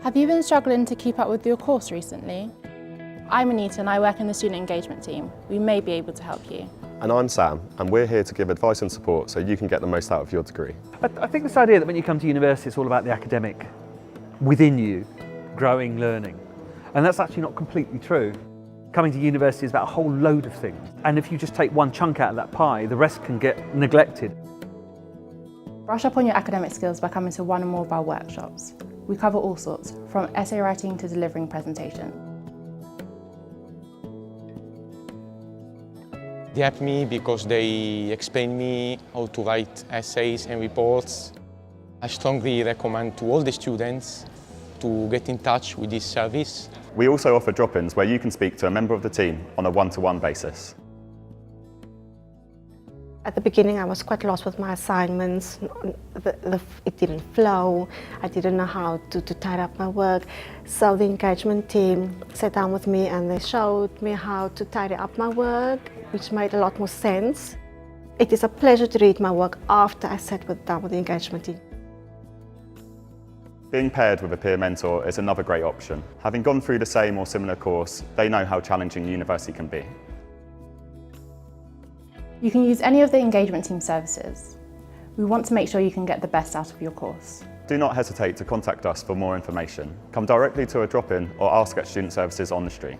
Have you been struggling to keep up with your course recently? I'm Anita and I work in the student engagement team. We may be able to help you. And I'm Sam, and we're here to give advice and support so you can get the most out of your degree. I think this idea that when you come to university it's all about the academic within you, growing, learning. And that's actually not completely true. Coming to university is about a whole load of things. And if you just take one chunk out of that pie, the rest can get neglected. Brush up on your academic skills by coming to one or more of our workshops. We cover all sorts, from essay writing to delivering presentation. They helped me because they explained me how to write essays and reports. I strongly recommend to all the students to get in touch with this service. We also offer drop-ins where you can speak to a member of the team on a one-to-one basis. At the beginning I was quite lost with my assignments. It didn't flow. I didn't know how to tidy up my work. So the engagement team sat down with me and they showed me how to tidy up my work, which made a lot more sense. It is a pleasure to read my work after I sat down with the engagement team. Being paired with a peer mentor is another great option. Having gone through the same or similar course, they know how challenging university can be. You can use any of the engagement team services. We want to make sure you can get the best out of your course. Do not hesitate to contact us for more information. Come directly to a drop-in or ask at student services on the street.